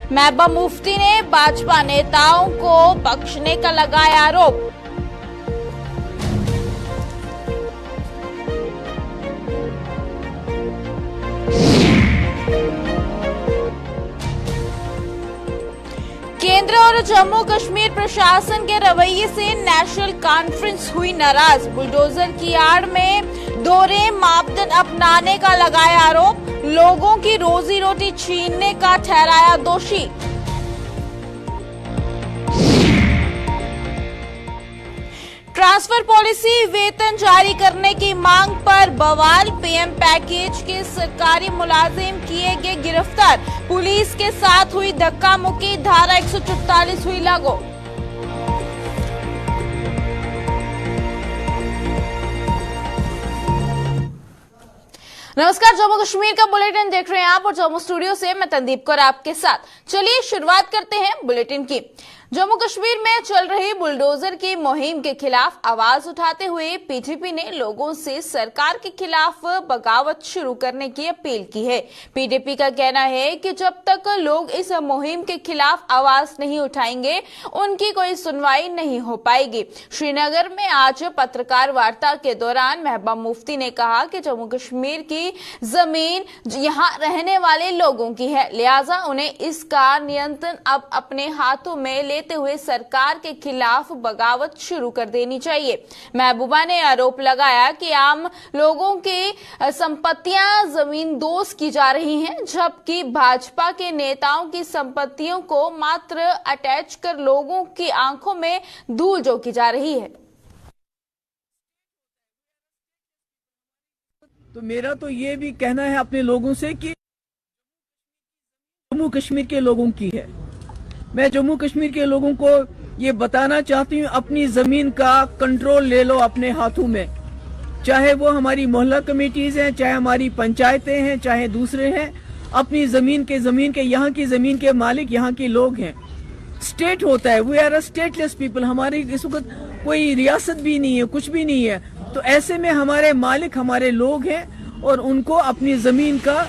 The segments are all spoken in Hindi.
महबूबा मुफ्ती ने भाजपा नेताओं को बख्शने का लगाया आरोप। केंद्र और जम्मू कश्मीर प्रशासन के रवैये से नेशनल कॉन्फ्रेंस हुई नाराज। बुलडोजर की आड़ में दोहरे मापदंड अपनाने का लगाया आरोप। लोगों की रोजी रोटी छीनने का ठहराया दोषी। ट्रांसफर पॉलिसी वेतन जारी करने की मांग पर बवाल। पीएम पैकेज के सरकारी मुलाजिम किए गए गिरफ्तार। पुलिस के साथ हुई धक्का मुक्की। धारा 144 हुई लागू। नमस्कार, जम्मू कश्मीर का बुलेटिन देख रहे हैं आप और जम्मू स्टूडियो से मैं तंदीप कौर आपके साथ। चलिए शुरुआत करते हैं बुलेटिन की। जम्मू कश्मीर में चल रही बुलडोजर की मुहिम के खिलाफ आवाज उठाते हुए पीडीपी ने लोगों से सरकार के खिलाफ बगावत शुरू करने की अपील की है। पीडीपी का कहना है कि जब तक लोग इस मुहिम के खिलाफ आवाज नहीं उठाएंगे उनकी कोई सुनवाई नहीं हो पाएगी। श्रीनगर में आज पत्रकार वार्ता के दौरान महबूबा मुफ्ती ने कहा कि जम्मू कश्मीर की जमीन यहाँ रहने वाले लोगों की है, लिहाजा उन्हें इसका नियंत्रण अब अपने हाथों में लेते हुए सरकार के खिलाफ बगावत शुरू कर देनी चाहिए। महबूबा ने आरोप लगाया कि आम लोगों की संपत्तियां जमींदोज की जा रही हैं, जबकि भाजपा के नेताओं की संपत्तियों को मात्र अटैच कर लोगों की आंखों में धूल झोंकी जा रही है। तो मेरा तो ये भी कहना है अपने लोगों से कि जम्मू कश्मीर के लोगों की है। मैं जम्मू कश्मीर के लोगों को ये बताना चाहती हूँ, अपनी जमीन का कंट्रोल ले लो अपने हाथों में। चाहे वो हमारी मोहल्ला कमेटीज हैं, चाहे हमारी पंचायतें हैं, चाहे दूसरे हैं, अपनी जमीन के यहाँ की जमीन के मालिक यहाँ के लोग हैं। स्टेट होता है, we are a stateless people. हमारी इस वक्त कोई रियासत भी नहीं है, कुछ भी नहीं है। तो ऐसे में हमारे मालिक हमारे लोग हैं और उनको अपनी जमीन का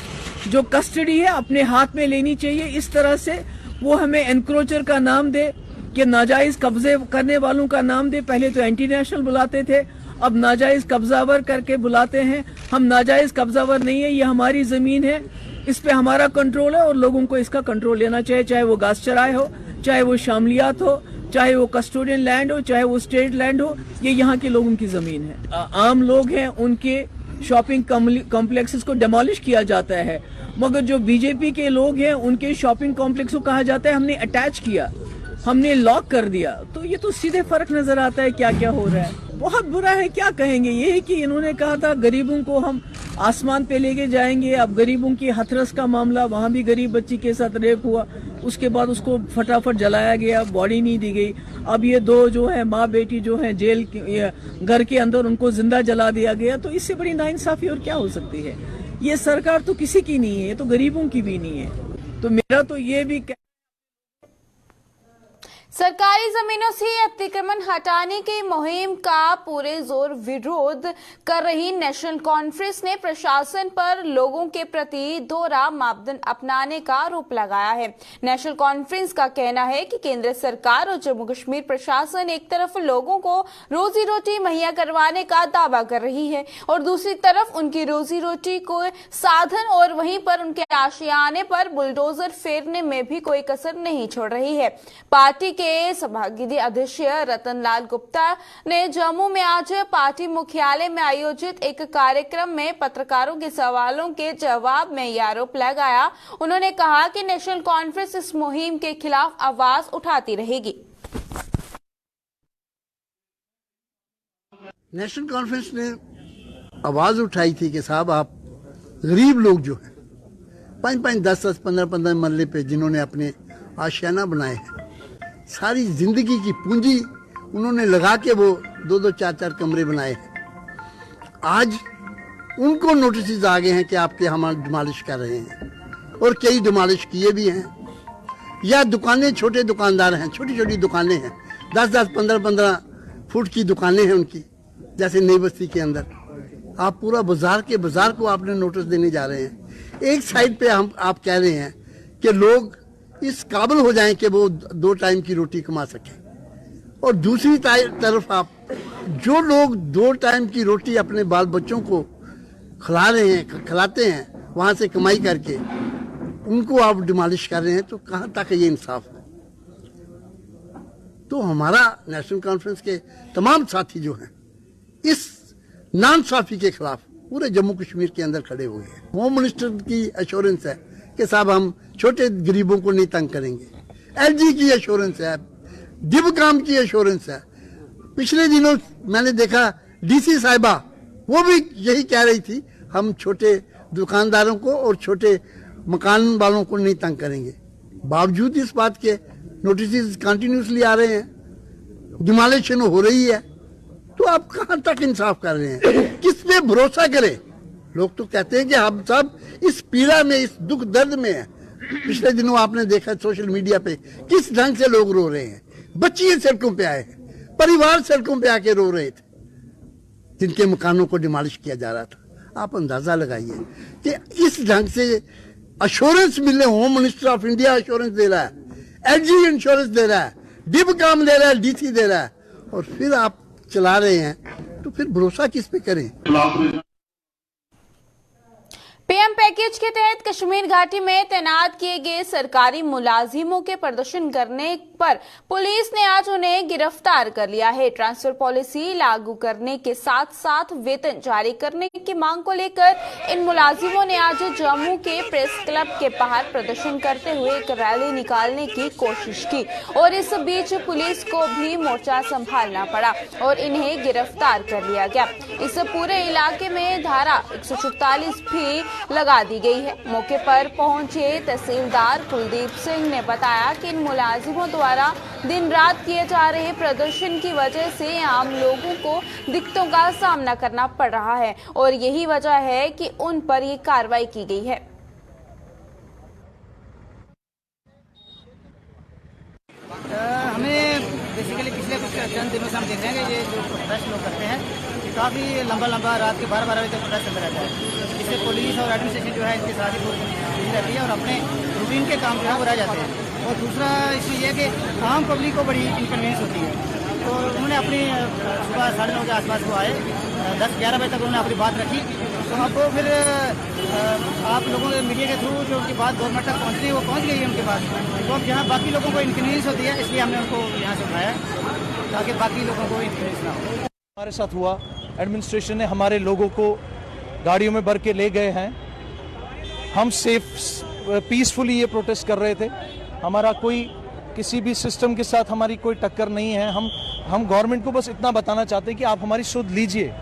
जो कस्टडी है अपने हाथ में लेनी चाहिए। इस तरह से वो हमें एनक्रोचर का नाम दे, कि नाजायज कब्जे करने वालों का नाम दे। पहले तो एंटी नेशनल बुलाते थे, अब नाजायज कब्जावर करके बुलाते हैं। हम नाजायज कब्जावर नहीं है, ये हमारी जमीन है, इस पे हमारा कंट्रोल है और लोगों को इसका कंट्रोल लेना चाहिए। चाहे वो घास चराए हो, चाहे वो शामलियात हो, चाहे वो कस्टोडियन लैंड हो, चाहे वो स्टेट लैंड हो, ये यहाँ के लोगों की जमीन है। आम लोग हैं, उनके शॉपिंग कॉम्प्लेक्सेस को डेमोलिश किया जाता है, मगर जो बीजेपी के लोग हैं उनके शॉपिंग कॉम्प्लेक्स को कहा जाता है हमने अटैच किया, हमने लॉक कर दिया। तो ये तो सीधे फर्क नजर आता है क्या क्या हो रहा है। बहुत बुरा है, क्या कहेंगे। ये है कि इन्होंने कहा था गरीबों को हम आसमान पे लेके जाएंगे। अब गरीबों की हथरस का मामला, वहां भी गरीब बच्ची के साथ रेप हुआ, उसके बाद उसको फटाफट जलाया गया, बॉडी नहीं दी गई। अब ये दो जो है माँ बेटी जो है जेल घर के अंदर, उनको जिंदा जला दिया गया। तो इससे बड़ी नाइंसाफी और क्या हो सकती है। ये सरकार तो किसी की नहीं है, ये तो गरीबों की भी नहीं है। तो मेरा तो ये भी सरकारी जमीनों से अतिक्रमण हटाने की मुहिम का पूरे जोर विरोध कर रही नेशनल कॉन्फ्रेंस ने प्रशासन पर लोगों के प्रति दोहरा मापदंड अपनाने का आरोप लगाया है। नेशनल कॉन्फ्रेंस का कहना है कि केंद्र सरकार और जम्मू कश्मीर प्रशासन एक तरफ लोगों को रोजी रोटी मुहैया करवाने का दावा कर रही है और दूसरी तरफ उनकी रोजी रोटी को साधन और वहीं पर उनके आशियाने पर बुलडोजर फेरने में भी कोई कसर नहीं छोड़ रही है। पार्टी के सभापति अध्यक्ष रतन लाल गुप्ता ने जम्मू में आज पार्टी मुख्यालय में आयोजित एक कार्यक्रम में पत्रकारों के सवालों के जवाब में यह आरोप लगाया। उन्होंने कहा कि नेशनल कॉन्फ्रेंस इस मुहिम के खिलाफ आवाज उठाती रहेगी। नेशनल कॉन्फ्रेंस ने आवाज उठाई थी कि साहब आप गरीब लोग जो हैं 5-5, 10-10, 15-15 मरले पे जिन्होंने अपने आशियाना बनाए हैं, सारी जिंदगी की पूंजी उन्होंने लगा के वो 2-2, 4-4 कमरे बनाए हैं। आज उनको नोटिस आ गए हैं कि आपके हम डिमॉलिश कर रहे हैं और कई डिमॉलिश किए भी हैं। या दुकानें, छोटे दुकानदार हैं, छोटी छोटी दुकानें हैं, 10-10, 15-15 फुट की दुकानें हैं उनकी, जैसे नई बस्ती के अंदर। आप पूरा बाजार को आपने नोटिस देने जा रहे हैं। एक साइड पे आप कह रहे हैं कि लोग इस काबिल हो जाएं कि वो 2 टाइम की रोटी कमा सके। और दूसरी तरफ आप जो लोग 2 टाइम की रोटी अपने बाल बच्चों को खिलाते हैं वहां से कमाई करके, उनको आप डिमोलिश कर रहे हैं, तो कहां तक ये इंसाफ है? तो हमारा नेशनल कॉन्फ्रेंस के तमाम साथी जो हैं इस नाइंसाफी के खिलाफ पूरे जम्मू कश्मीर के अंदर खड़े हुए हैं। होम मिनिस्टर की एश्योरेंस है कि साहब हम छोटे गरीबों को नहीं तंग करेंगे। एलजी की एश्योरेंस है, डिबकाम की एश्योरेंस है। पिछले दिनों मैंने देखा डीसी साहिबा वो भी यही कह रही थी, हम छोटे दुकानदारों को और छोटे मकान वालों को नहीं तंग करेंगे। बावजूद इस बात के नोटिस कंटिन्यूसली आ रहे हैं, डिमोलिशन हो रही है, तो आप कहां तक इंसाफ कर रहे हैं? किस पे भरोसा करें? लोग तो कहते हैं कि हम सब इस पीड़ा में, इस दुख दर्द में हैं। पिछले दिनों आपने देखा सोशल मीडिया पे किस ढंग से लोग रो रहे हैं। बच्चियां सड़कों पे आए हैं, परिवार सड़कों पे आके रो रहे थे जिनके मकानों को डिमोलिश किया जा रहा था। आप अंदाजा लगाइए कि इस ढंग से अश्योरेंस मिले, home minister of India assurance दे रहा है, एलजी इंश्योरेंस दे रहा है, डिबकाम दे रहा है, डीसी दे रहा है, और फिर आप चला रहे हैं, तो फिर भरोसा किस पे करें? पीएम पैकेज के तहत कश्मीर घाटी में तैनात किए गए सरकारी मुलाजिमों के प्रदर्शन करने पर पुलिस ने आज उन्हें गिरफ्तार कर लिया है। ट्रांसफर पॉलिसी लागू करने के साथ साथ वेतन जारी करने की मांग को लेकर इन मुलाजिमों ने आज जम्मू के प्रेस क्लब के बाहर प्रदर्शन करते हुए एक रैली निकालने की कोशिश की और इस बीच पुलिस को भी मोर्चा संभालना पड़ा और इन्हें गिरफ्तार कर लिया गया। इस पूरे इलाके में धारा 144 भी लगा दी गई है। मौके पर पहुंचे तहसीलदार कुलदीप सिंह ने बताया कि इन मुलाजिमों द्वारा दिन रात किए जा रहे प्रदर्शन की वजह से आम लोगों को दिक्कतों का सामना करना पड़ रहा है और यही वजह है कि उन पर ये कार्रवाई की गई है। हमें बेसिकली पिछले कुछ चंद दिनों से हम देख रहे हैं कि ये जो प्रोटेस्ट लोग करते हैं काफ़ी लंबा रात के 12-12 बजे तक प्रोटेस्ट चलता रहता है, जिससे पुलिस और एडमिनिस्ट्रेशन जो है इनके साथ ही पूरी रहती है और अपने रूटीन के काम जो है वो रह जाते हैं। और दूसरा इसमें यह कि आम पब्लिक को बड़ी इनकन्वीनियंस होती है। तो उन्होंने अपनी सुबह 9:30 के आसपास वो आए, 10-11 बजे तक उन्होंने अपनी बात रखी। तो अब वो फिर आप लोगों के मीडिया के थ्रू जो उनकी बात गवर्नमेंट तक पहुँचनी है वो पहुँच गई है उनके पास। तो अब जहाँ बाकी लोगों को इनकन्वीनियंस होती है, इसलिए हमने उनको यहाँ से उठाया ताकि बाकी लोगों को इनकन्वीनियंस ना हो। हमारे साथ हुआ, एडमिनिस्ट्रेशन ने हमारे लोगों को गाड़ियों में भर के ले गए हैं। हम पीसफुली ये प्रोटेस्ट कर रहे थे। हमारा कोई किसी भी सिस्टम के साथ हमारी कोई टक्कर नहीं है। हम गवर्नमेंट को बस इतना बताना चाहते हैं कि आप हमारी सुध लीजिए,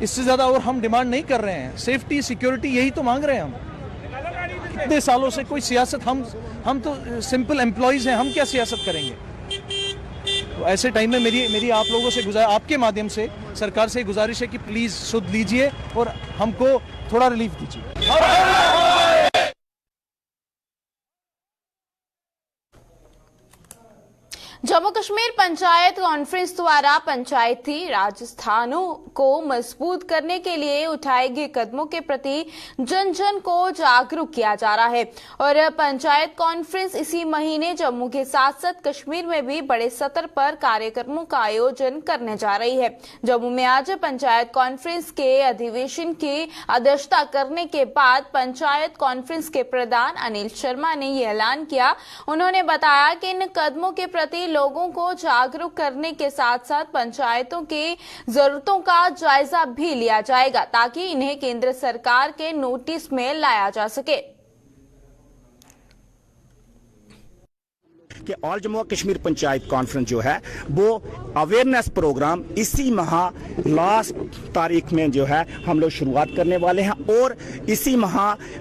इससे ज़्यादा और हम डिमांड नहीं कर रहे हैं। सेफ्टी, सिक्योरिटी यही तो मांग रहे हैं हम। इतने सालों से कोई सियासत, हम तो सिंपल एम्प्लॉयज़ हैं, हम क्या सियासत करेंगे? तो ऐसे टाइम में मेरी आप लोगों से आपके माध्यम से सरकार से गुजारिश है कि प्लीज सुध लीजिए और हमको थोड़ा रिलीफ दीजिए। जम्मू कश्मीर पंचायत कॉन्फ्रेंस द्वारा पंचायती राजस्थानों को मजबूत करने के लिए उठाए गए कदमों के प्रति जन जन को जागरूक किया जा रहा है और पंचायत कॉन्फ्रेंस इसी महीने जम्मू के साथ साथ कश्मीर में भी बड़े स्तर पर कार्यक्रमों का आयोजन करने जा रही है। जम्मू में आज पंचायत कॉन्फ्रेंस के अधिवेशन की अध्यक्षता करने के बाद पंचायत कॉन्फ्रेंस के प्रधान अनिल शर्मा ने यह ऐलान किया। उन्होंने बताया कि इन कदमों के प्रति लोगों को जागरूक करने के साथ साथ पंचायतों की जरूरतों का जायजा भी लिया जाएगा ताकि इन्हें केंद्र सरकार के नोटिस में लाया जा सके। कि ऑल जम्मू कश्मीर पंचायत कॉन्फ्रेंस जो है वो अवेयरनेस प्रोग्राम इसी माह लास्ट तारीख में जो है हम लोग शुरुआत करने वाले हैं और इसी माह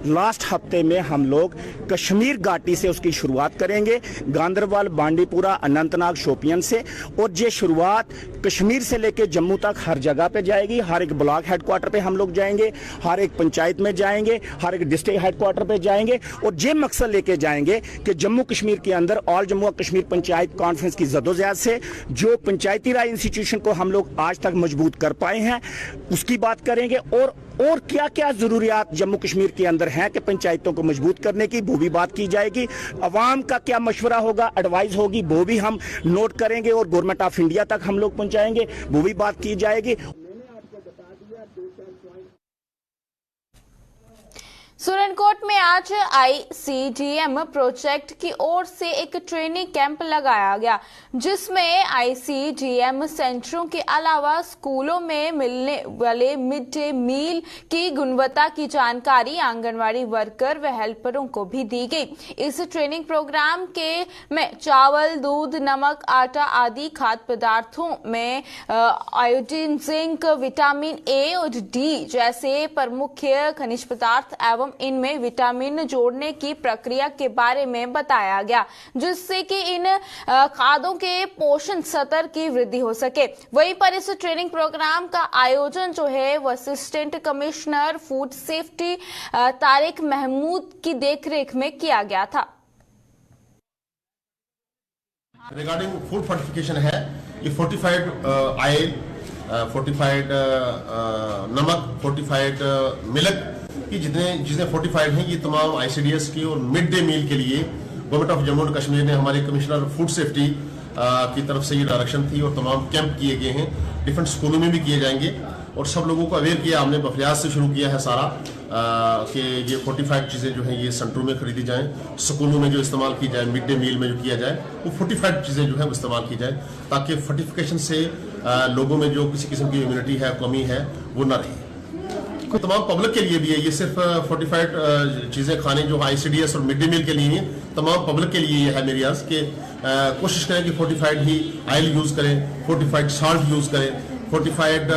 लास्ट हफ्ते में हम लोग कश्मीर घाटी से उसकी शुरुआत करेंगे, गांदरबल, बांडीपुरा, अनंतनाग, शोपियन से। और ये शुरुआत कश्मीर से लेकर जम्मू तक हर जगह पे जाएगी। हर एक ब्लॉक हेडक्वार्टर पे हम लोग जाएंगे, हर एक पंचायत में जाएंगे, हर एक डिस्ट्रिक्ट हेडक्वार्टर पे जाएंगे और ये मकसद लेके जाएंगे कि जम्मू कश्मीर के अंदर ऑल जम्मू और कश्मीर पंचायत कॉन्फ्रेंस की जद्दोजहद से जो पंचायती राज इंस्टीट्यूशन को हम लोग आज तक मजबूत कर पाए हैं उसकी बात करेंगे, और क्या क्या जरूरियात जम्मू कश्मीर के अंदर हैं कि पंचायतों को मजबूत करने की, वो भी बात की जाएगी। अवाम का क्या मशवरा होगा, एडवाइस होगी, वो भी हम नोट करेंगे और गवर्नमेंट ऑफ इंडिया तक हम लोग पहुंचाएंगे, वो भी बात की जाएगी। सुरनकोट में आज आईसीडीएम प्रोजेक्ट की ओर से एक ट्रेनिंग कैंप लगाया गया, जिसमें आईसीडीएम सेंटरों के अलावा स्कूलों में मिलने वाले मिड डे मील की गुणवत्ता की जानकारी आंगनवाड़ी वर्कर व हेल्परों को भी दी गई। इस ट्रेनिंग प्रोग्राम में चावल, दूध, नमक, आटा आदि खाद्य पदार्थों में आयोडीन, जिंक, विटामिन ए और डी जैसे प्रमुख खनिज पदार्थ एवं इनमें विटामिन जोड़ने की प्रक्रिया के बारे में बताया गया, जिससे कि इन खादों के पोषण स्तर की वृद्धि हो सके। वहीं पर इस ट्रेनिंग प्रोग्राम का आयोजन जो है वो assistant commissioner food safety Tariq Mahmood की देखरेख में किया गया था। रिगार्डिंग फूड फोर्टिफिकेशन है, ये फोर्टिफाइड ऑयल, फोर्टिफाइड नमक, फोर्टिफाइड मिल्क की जितने फोर्टिफाइड हैं, ये तमाम आईसीडीएस की और मिड डे मील के लिए government of Jammu and Kashmir ने हमारे कमिश्नर फूड सेफ्टी की तरफ से ये डायरेक्शन थी और तमाम कैंप किए गए हैं, डिफरेंट स्कूलों में भी किए जाएंगे और सब लोगों को अवेयर किया। हमने बफरियात से शुरू किया है सारा कि ये फोर्टिफाइड चीज़ें जो हैं ये सेंटरों में खरीदी जाएं, स्कूलों में जो इस्तेमाल की जाए, मिड डे मील में जो किया जाए वो फोर्टिफाइड चीज़ें जो है वो इस्तेमाल की जाए, ताकि फोर्टिफिकेशन से लोगों में जो किसी किस्म की इम्यूनिटी है, कमी है, वो ना रही। तमाम पब्लिक के लिए भी है, ये सिर्फ फोर्टिफाइड चीज़ें खाने जो आईसीडीएस और मिड डे मील के लिए नहीं, तमाम पब्लिक के लिए ये है मेरी अर्ज कि कोशिश करें कि फोर्टिफाइड ही ऑयल यूज़ करें, फोर्टिफाइड साल्ट यूज़ करें, फोर्टिफाइड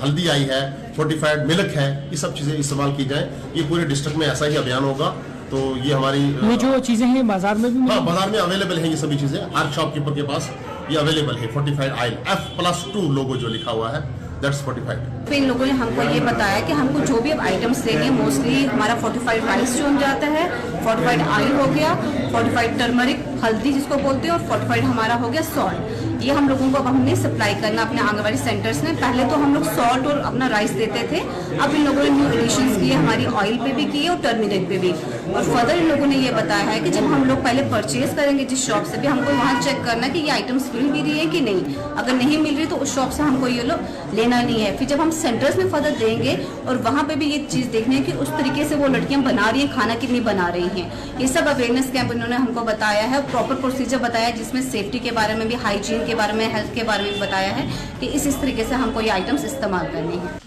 हल्दी आई है, फोर्टिफाइड मिल्क है, ये सब चीज़ें इस्तेमाल की जाएं। ये पूरे डिस्ट्रिक्ट में ऐसा ही अभियान होगा। तो ये हमारी ये जो चीज़ें हैं बाजार में भी, हाँ, बाजार में अवेलेबल हैं ये सभी चीज़ें, हर शॉपकीपर के पास ये अवेलेबल है। फोर्टिफाइड ऑयल F+2 लोगो जो लिखा हुआ है, दैट्स फोर्टिफाइड। इन लोगों ने हमको ये बताया कि हमको जो भी अब आइटम्स लेंगे, मोस्टली हमारा फोर्टिफाइड राइस जो जाता है, फोर्टिफाइड ऑयल हो गया, फोर्टिफाइड टर्मरिक हल्दी जिसको बोलते हैं, और फोर्टिफाइड हमारा हो गया सॉल्ट। ये हम लोगों को अब हमने सप्लाई करना अपने आंगनबाड़ी सेंटर्स में। पहले तो हम लोग सॉल्ट और अपना राइस देते थे, अब इन लोगों ने न्यू एडिशंस किए, हमारी ऑयल पे भी किए और टर्मरिक पे भी। और फर्दर इन लोगों ने ये बताया है कि जब हम लोग पहले परचेज करेंगे जिस शॉप से भी, हमको वहाँ चेक करना कि ये आइटम्स मिल भी रही है कि नहीं। अगर नहीं मिल रही तो उस शॉप से हमको ये लोग लेना नहीं है। फिर जब हम सेंटर्स में फर्दर देंगे और वहाँ पे भी ये चीज़ देखनी है कि उस तरीके से वो लड़कियाँ बना रही हैं, खाना कितनी बना रही हैं। ये सब अवेयरनेस कैंप उन्होंने हमको बताया है, प्रॉपर प्रोसीजर बताया है, जिसमें सेफ्टी के बारे में भी, हाइजीन के बारे में, हेल्थ के बारे में भी बताया है कि इस तरीके से हमको ये आइटम्स इस्तेमाल करनी है।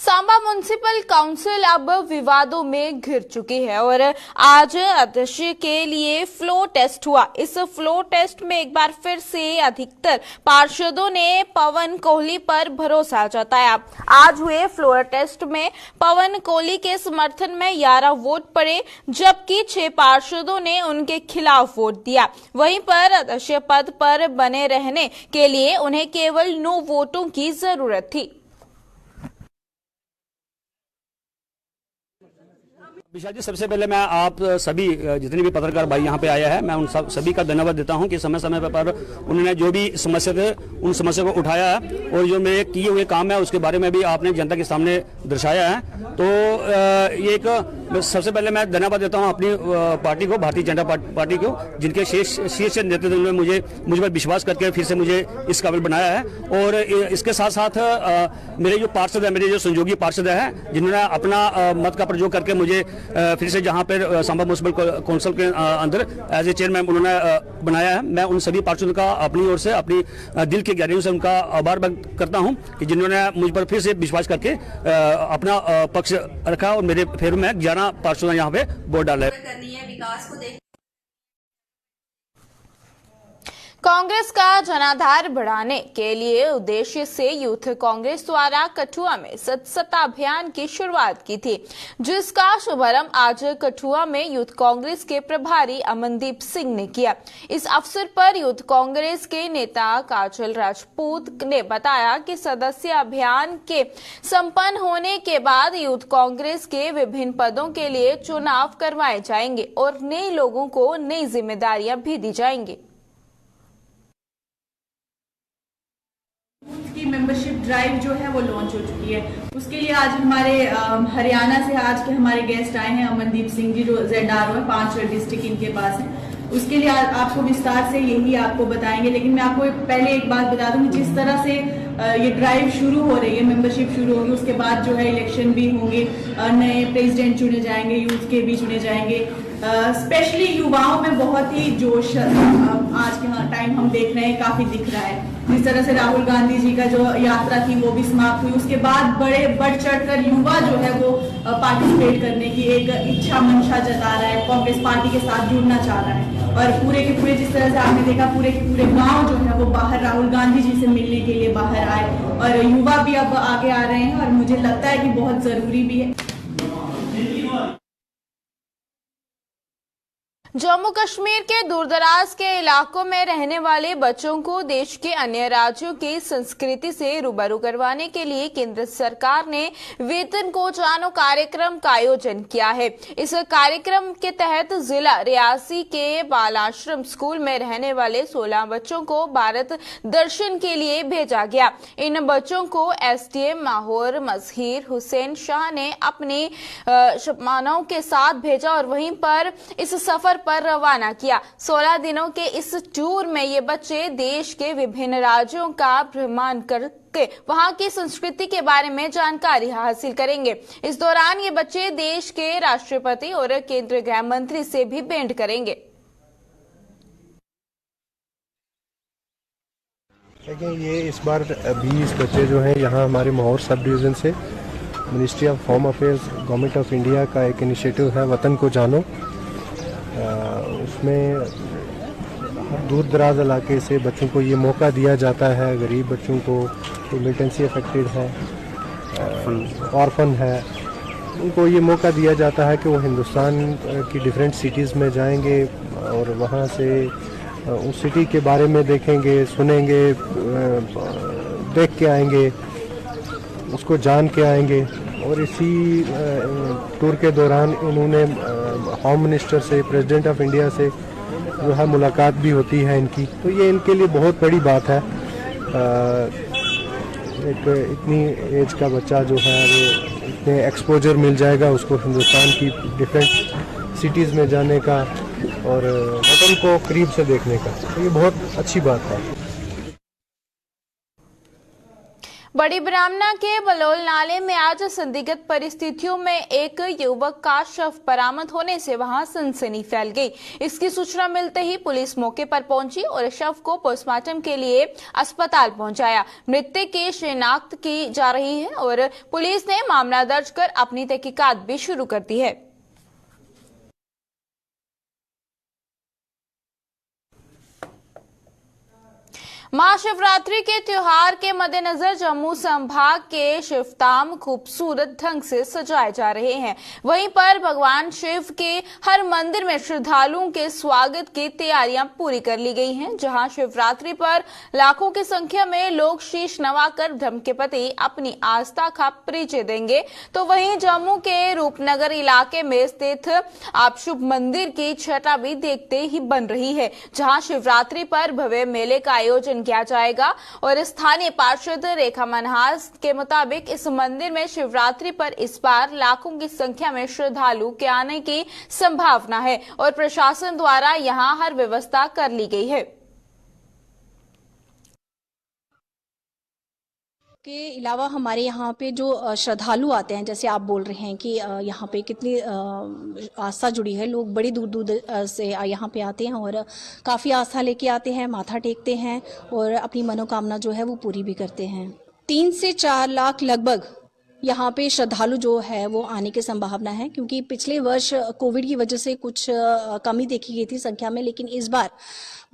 सांबा म्युनिसिपल काउंसिल अब विवादों में घिर चुकी है और आज अध्यक्ष के लिए फ्लो टेस्ट हुआ। इस फ्लो टेस्ट में एक बार फिर से अधिकतर पार्षदों ने पवन कोहली पर भरोसा जताया। आज हुए फ्लोर टेस्ट में पवन कोहली के समर्थन में 11 वोट पड़े, जबकि 6 पार्षदों ने उनके खिलाफ वोट दिया। वहीं पर अध्यक्ष पद पर बने रहने के लिए उन्हें केवल 9 वोटों की जरूरत थी। विशाल जी, सबसे पहले मैं आप सभी जितने भी पत्रकार भाई यहाँ पे आया है, मैं उन सभी का धन्यवाद देता हूँ कि समय समय पर उन्होंने जो भी समस्या थे उन समस्या को उठाया है और जो मेरे किए हुए काम है उसके बारे में भी आपने जनता के सामने दर्शाया है। तो ये एक सबसे पहले मैं धन्यवाद देता हूँ अपनी पार्टी को, भारतीय जनता पार्टी को, जिनके शीर्ष नेतृत्व ने मुझ पर विश्वास करके फिर से मुझे इस काबिल बनाया है। और इसके साथ साथ मेरे जो पार्षद है, मेरे जो सहयोगी पार्षद हैं, जिन्होंने अपना मत का प्रयोग करके मुझे फिर से जहां पर सांबा म्युनिसिपल काउंसिल के अंदर एज ए चेयरमैन उन्होंने बनाया है, मैं उन सभी पार्षदों का अपनी ओर से, अपनी दिल की गहराइयों से उनका आभार व्यक्त करता हूं कि जिन्होंने मुझ पर फिर से विश्वास करके अपना पक्ष रखा और मेरे फेवर में 11 पार्षदों ने यहाँ पे वोट डाले। कांग्रेस का जनाधार बढ़ाने के लिए उद्देश्य से यूथ कांग्रेस द्वारा कठुआ में सतसता अभियान की शुरुआत की थी, जिसका शुभारंभ आज कठुआ में यूथ कांग्रेस के प्रभारी अमनदीप सिंह ने किया। इस अवसर पर यूथ कांग्रेस के नेता काजल राजपूत ने बताया कि सदस्य अभियान के संपन्न होने के बाद यूथ कांग्रेस के विभिन्न पदों के लिए चुनाव करवाए जाएंगे और नए लोगों को नई जिम्मेदारियां भी दी जाएंगी। की मेंबरशिप ड्राइव जो है वो लॉन्च हो चुकी है। उसके लिए आज हमारे हरियाणा से आज के हमारे गेस्ट आए हैं अमनदीप सिंह जी, जो ZRO है, 5 डिस्ट्रिक्ट इनके पास है। उसके लिए आपको विस्तार से यही आपको बताएंगे, लेकिन मैं आपको पहले एक बात बता दूं, जिस तरह से ये ड्राइव शुरू हो रही है, मेंबरशिप शुरू होगी, उसके बाद जो है इलेक्शन भी होंगे, नए प्रेसिडेंट चुने जाएंगे, यूथ के भी चुने जाएंगे। स्पेशली युवाओं में बहुत ही जोश आज के टाइम हम देख रहे हैं, काफी दिख रहा है। जिस तरह से राहुल गांधी जी का जो यात्रा थी वो भी समाप्त हुई, उसके बाद बढ़ चढ़कर युवा जो है वो पार्टिसिपेट करने की एक इच्छा मंशा जता रहा है, कांग्रेस पार्टी के साथ जुड़ना चाह रहा है। और पूरे के पूरे जिस तरह से आपने देखा, पूरे के पूरे गांव जो है वो बाहर राहुल गांधी जी से मिलने के लिए बाहर आए, और युवा भी अब आगे आ रहे हैं, और मुझे लगता है कि बहुत जरूरी भी है। जम्मू कश्मीर के दूरदराज के इलाकों में रहने वाले बच्चों को देश के अन्य राज्यों की संस्कृति से रूबरू करवाने के लिए केंद्र सरकार ने वेतन को जानो कार्यक्रम का आयोजन किया है। इस कार्यक्रम के तहत जिला रियासी के बाल आश्रम स्कूल में रहने वाले 16 बच्चों को भारत दर्शन के लिए भेजा गया। इन बच्चों को SDM माहौर मजहीर हुसैन शाह ने अपने मानव के साथ भेजा और वहीं पर इस सफर पर रवाना किया। 16 दिनों के इस टूर में ये बच्चे देश के विभिन्न राज्यों का भ्रमण करके वहां की संस्कृति के बारे में जानकारी हासिल करेंगे। इस दौरान ये बच्चे देश के राष्ट्रपति और केंद्रीय गृह मंत्री से भी भेंट करेंगे। ये इस बार 20 बच्चे जो हैं यहाँ हमारे माहौर सब डिवीज़न से ministry of home affairs government of India का एक इनिशिएटिव है वतन को जानो। उसमें दूर दराज इलाके से बच्चों को ये मौका दिया जाता है, गरीब बच्चों को, जो मिलिटेंसी अफेक्टेड है, ऑर्फन है, उनको ये मौका दिया जाता है कि वो हिंदुस्तान की डिफरेंट सिटीज़ में जाएंगे और वहाँ से उस सिटी के बारे में देखेंगे, सुनेंगे, देख के आएंगे, उसको जान के आएंगे। और इसी टूर के दौरान इन्होंने होम मिनिस्टर से, प्रेसिडेंट ऑफ इंडिया से जो है मुलाकात भी होती है इनकी। तो ये इनके लिए बहुत बड़ी बात है। एक इतनी एज का बच्चा जो है वो इतने एक्सपोजर मिल जाएगा उसको हिंदुस्तान की डिफरेंट सिटीज़ में जाने का और वतन को करीब से देखने का। तो ये बहुत अच्छी बात है। बड़ी ब्राह्मणा के बलौल नाले में आज संदिग्ध परिस्थितियों में एक युवक का शव बरामद होने से वहां सनसनी फैल गई। इसकी सूचना मिलते ही पुलिस मौके पर पहुंची और शव को पोस्टमार्टम के लिए अस्पताल पहुंचाया। मृतक की शिनाख्त की जा रही है और पुलिस ने मामला दर्ज कर अपनी तहकीकात भी शुरू कर दी है। महाशिवरात्रि के त्योहार के मद्देनजर जम्मू संभाग के शिवधाम खूबसूरत ढंग से सजाए जा रहे हैं। वहीं पर भगवान शिव के हर मंदिर में श्रद्धालुओं के स्वागत की तैयारियां पूरी कर ली गई हैं। जहां शिवरात्रि पर लाखों की संख्या में लोग शीश नवाकर धर्म के प्रति अपनी आस्था का परिचय देंगे, तो वहीं जम्मू के रूपनगर इलाके में स्थित आपशुभ मंदिर की छटा भी देखते ही बन रही है, जहां शिवरात्रि पर भव्य मेले का आयोजन किया जाएगा। और स्थानीय पार्षद रेखा मनहास के मुताबिक इस मंदिर में शिवरात्रि पर इस बार लाखों की संख्या में श्रद्धालु के आने की संभावना है और प्रशासन द्वारा यहां हर व्यवस्था कर ली गई है। के अलावा हमारे यहाँ पे जो श्रद्धालु आते हैं, जैसे आप बोल रहे हैं कि यहाँ पे कितनी आस्था जुड़ी है, लोग बड़ी दूर दूर से यहाँ पे आते हैं और काफ़ी आस्था लेके आते हैं, माथा टेकते हैं और अपनी मनोकामना जो है वो पूरी भी करते हैं। 3 से 4 लाख लगभग यहाँ पे श्रद्धालु जो है वो आने की संभावना है, क्योंकि पिछले वर्ष कोविड की वजह से कुछ कमी देखी गई थी संख्या में, लेकिन इस बार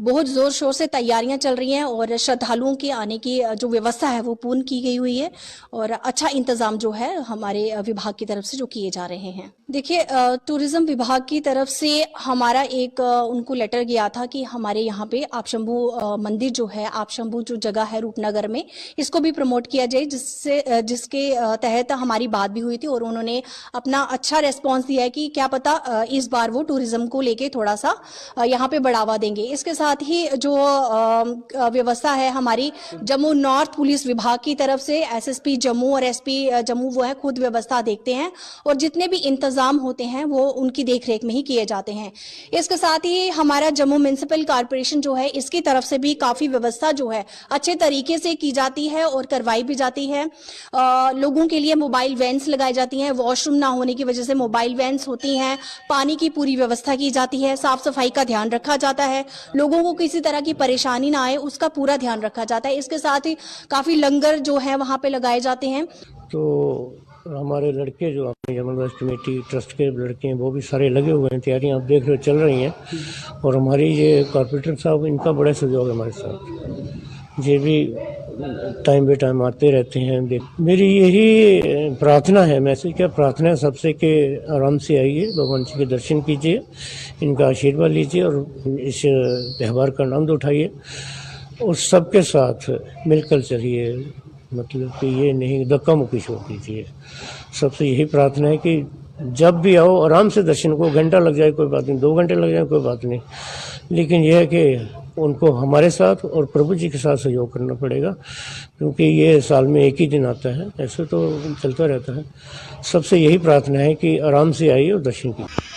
बहुत जोर शोर से तैयारियां चल रही हैं और श्रद्धालुओं के आने की जो व्यवस्था है वो पूर्ण की गई हुई है और अच्छा इंतजाम जो है हमारे विभाग की तरफ से जो किए जा रहे हैं। देखिए, टूरिज्म विभाग की तरफ से हमारा एक उनको लेटर गया था कि हमारे यहाँ पे आप शंभू मंदिर जो है, आप शंभू जो जगह है रूपनगर में, इसको भी प्रमोट किया जाए, जिसके तहत हमारी बात भी हुई थी और उन्होंने अपना अच्छा रेस्पॉन्स दिया है कि क्या पता इस बार वो टूरिज्म को लेके थोड़ा सा यहाँ पे बढ़ावा देंगे। इसके साथ ही जो व्यवस्था है हमारी जम्मू नॉर्थ पुलिस विभाग की तरफ से, एसएसपी जम्मू और एसपी जम्मू वो है खुद व्यवस्था देखते हैं और जितने भी इंतजाम होते हैं वो उनकी देखरेख में ही किए जाते हैं। इसके साथ ही हमारा जम्मू म्युनिसिपल कॉर्पोरेशन जो है इसकी तरफ से भी काफी व्यवस्था जो है अच्छे तरीके से की जाती है और करवाई भी जाती है। लोगों के लिए मोबाइल वैन्स लगाई जाती हैं, वॉशरूम ना होने की वजह से मोबाइल वैन्स होती हैं, पानी की पूरी व्यवस्था की जाती है, साफ सफाई का ध्यान रखा जाता है, लोगों को किसी तरह की परेशानी ना आए उसका पूरा ध्यान रखा जाता है। इसके साथ ही काफी लंगर जो है वहां पे लगाए जाते हैं। तो हमारे लड़के जो अपनी जबरदस्त कमेटी ट्रस्ट के लड़के हैं वो भी सारे लगे हुए हैं, तैयारियां आप देख रहे हो चल रही हैं और हमारी ये कॉर्पोरेटर साहब इनका बड़ा सहयोग है हमारे साथ, ये भी टाइम बे टाइम आते रहते हैं। मेरी यही प्रार्थना है, मैसेज क्या प्रार्थना है सबसे कि आराम से आइए, भगवान जी के दर्शन कीजिए, इनका आशीर्वाद लीजिए और इस त्यौहार का आनंद उठाइए और सबके साथ मिलकर चलिए, मतलब कि ये नहीं धक्का मुक्की छोड़ दीजिए। सबसे यही प्रार्थना है कि जब भी आओ आराम से दर्शन को, घंटा लग जाए कोई बात नहीं, 2 घंटे लग जाए कोई बात नहीं, लेकिन यह है कि उनको हमारे साथ और प्रभु जी के साथ सहयोग करना पड़ेगा क्योंकि ये साल में एक ही दिन आता है, ऐसे तो चलता रहता है। सबसे यही प्रार्थना है कि आराम से आइए और दर्शन कीजिए।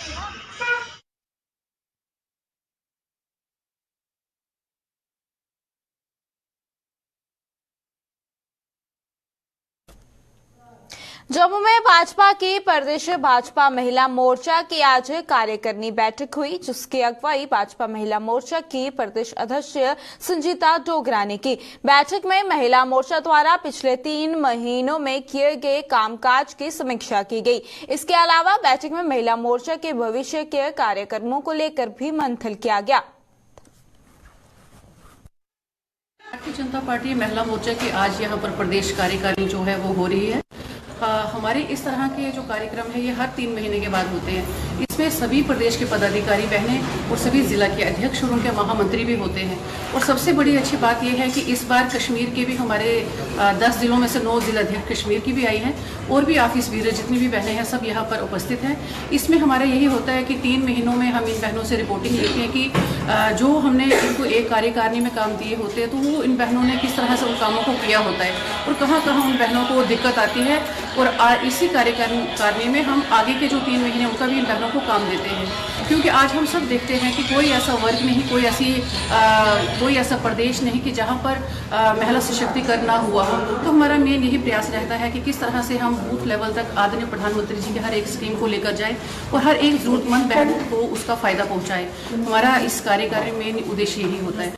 जम्मू में भाजपा की प्रदेश भाजपा महिला मोर्चा की आज कार्यकारिणी बैठक हुई, जिसकी अगुवाई भाजपा महिला मोर्चा की प्रदेश अध्यक्ष संजीता डोगरा ने की। बैठक में महिला मोर्चा द्वारा पिछले 3 महीनों में किए गए कामकाज की समीक्षा की गई। इसके अलावा बैठक में महिला मोर्चा के भविष्य के कार्यक्रमों को लेकर भी मंथन किया गया। भारतीय जनता पार्टी महिला मोर्चा की आज यहाँ पर प्रदेश कार्यकारिणी जो है वो हो रही है। हमारे इस तरह के जो कार्यक्रम है ये हर 3 महीने के बाद होते हैं। इसमें सभी प्रदेश के पदाधिकारी बहनें और सभी जिला के अध्यक्ष और उनके महामंत्री भी होते हैं। और सबसे बड़ी अच्छी बात यह है कि इस बार कश्मीर के भी हमारे 10 जिलों में से 9 जिलाध्यक्ष कश्मीर की भी आई हैं और भी ऑफिस ब्यूरो जितनी भी बहनें हैं सब यहाँ पर उपस्थित हैं। इसमें हमारा यही होता है कि 3 महीनों में हम इन बहनों से रिपोर्टिंग लेते हैं कि जो हमने इनको एक कार्यकारिणी में काम दिए होते हैं तो वो इन बहनों ने किस तरह से उन कामों को किया होता है और कहाँ कहाँ उन बहनों को दिक्कत आती है और इसी कार्यकारिणी में हम आगे के जो 3 महीने उनका भी इन बहनों को काम देते हैं। क्योंकि आज हम सब देखते हैं कि कोई ऐसा वर्ग नहीं, कोई ऐसा प्रदेश नहीं कि जहाँ पर महिला सशक्तिकरण ना हुआ हो। तो हमारा मेन यही प्रयास रहता है कि किस तरह से हम बूथ लेवल तक आदरणीय प्रधानमंत्री जी के हर एक स्कीम को लेकर जाएं और हर एक जरूरतमंद बहन को उसका फायदा पहुँचाएं। हमारा इस कार्यकारिणी में मेन उद्देश्य यही होता है।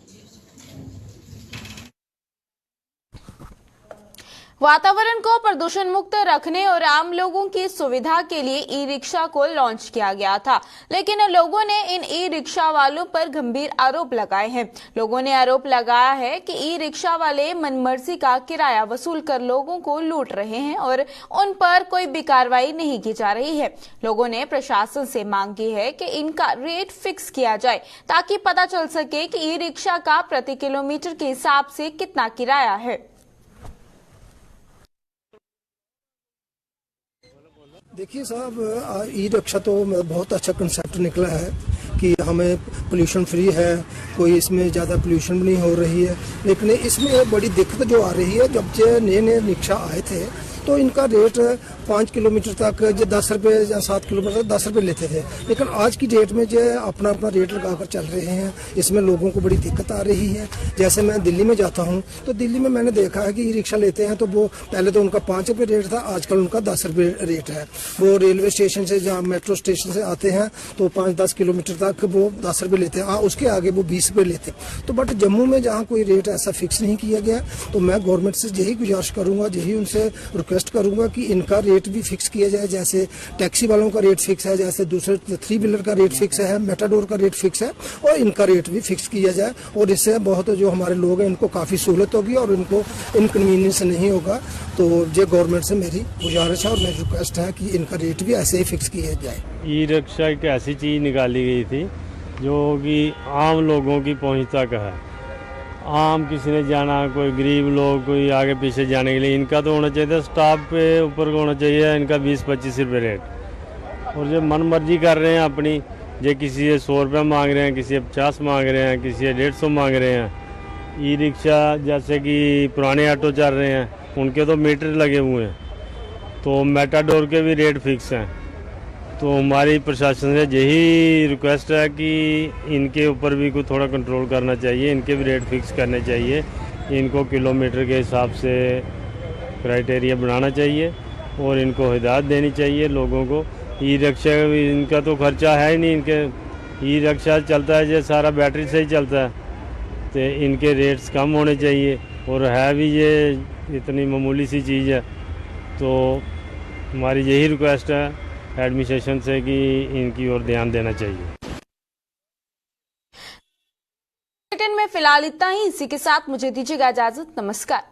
वातावरण को प्रदूषण मुक्त रखने और आम लोगों की सुविधा के लिए ई रिक्शा को लॉन्च किया गया था, लेकिन लोगों ने इन ई रिक्शा वालों पर गंभीर आरोप लगाए हैं। लोगों ने आरोप लगाया है कि ई रिक्शा वाले मनमर्जी का किराया वसूल कर लोगों को लूट रहे हैं और उन पर कोई भी कार्रवाई नहीं की जा रही है। लोगों ने प्रशासन से मांग की है कि इनका रेट फिक्स किया जाए ताकि पता चल सके कि ई रिक्शा का प्रति किलोमीटर के हिसाब से कितना किराया है। देखिए साहब, ई रिक्शा तो बहुत अच्छा कंसेप्ट निकला है कि हमें पोल्यूशन फ्री है, कोई इसमें ज़्यादा पोल्यूशन भी नहीं हो रही है। लेकिन इसमें बड़ी दिक्कत जो आ रही है, जब से नए रिक्शा आए थे तो इनका रेट 5 किलोमीटर तक जो 10 रुपये या 7 किलोमीटर 10 रुपये लेते थे, लेकिन आज की डेट में जो अपना अपना रेट लगाकर चल रहे हैं। इसमें लोगों को बड़ी दिक्कत आ रही है। जैसे मैं दिल्ली में जाता हूं तो दिल्ली में मैंने देखा है कि ई रिक्शा लेते हैं तो वो पहले तो उनका 5 रुपये रेट था, आजकल उनका 10 रुपये रेट है। वो रेलवे स्टेशन से जहाँ मेट्रो स्टेशन से आते हैं तो 5-10 किलोमीटर तक वो 10 रुपये लेते हैं, उसके आगे वो 20 रुपये लेते हैं। तो बट जम्मू में जहाँ कोई रेट ऐसा फिक्स नहीं किया गया, तो मैं गवर्नमेंट से यही गुजारिश करूँगा, यही उनसे रिक्वेस्ट करूंगा कि इनका रेट भी फिक्स किया जाए, जैसे टैक्सी वालों का रेट फिक्स है, जैसे दूसरे 3 व्हीलर का रेट फिक्स है, मेटाडोर का रेट फिक्स है, और इनका रेट भी फिक्स किया जाए। और इससे बहुत जो हमारे लोग हैं उनको काफ़ी सहूलत होगी और इनको इनकन्वीनियंस नहीं होगा। तो ये गवर्नमेंट से मेरी गुजारिश है और मेरी रिक्वेस्ट है कि इनका रेट भी ऐसे ही फिक्स किया जाए। ई रिक्शा एक ऐसी चीज़ निकाली गई थी जो कि आम लोगों की पहुंच तक है। आम किसी ने जाना, कोई गरीब लोग, कोई आगे पीछे जाने के लिए इनका तो होना चाहिए था, स्टॉप पे ऊपर होना चाहिए इनका 20-25 रुपये रेट। और जो मन मर्जी कर रहे हैं अपनी, जो किसी से 100 रुपये मांग रहे हैं, किसी से 50 मांग रहे हैं, किसी से 150 मांग रहे हैं। ई रिक्शा जैसे कि पुराने ऑटो चल रहे हैं उनके तो मीटर लगे हुए हैं, तो मेटाडोर के भी रेट फिक्स हैं। तो हमारी प्रशासन से यही रिक्वेस्ट है कि इनके ऊपर भी कुछ थोड़ा कंट्रोल करना चाहिए, इनके भी रेट फिक्स करने चाहिए, इनको किलोमीटर के हिसाब से क्राइटेरिया बनाना चाहिए और इनको हिदायत देनी चाहिए लोगों को। ई रिक्शा इनका तो खर्चा है ही नहीं, इनके ई रिक्शा चलता है जो सारा बैटरी से ही चलता है, तो इनके रेट्स कम होने चाहिए। और है भी ये इतनी मामूली सी चीज़ है, तो हमारी यही रिक्वेस्ट है एडमिनिस्ट्रेशन से कि इनकी ओर ध्यान देना चाहिए। बुलेटिन में फिलहाल इतना ही। इसी के साथ मुझे दीजिएगा इजाजत। नमस्कार।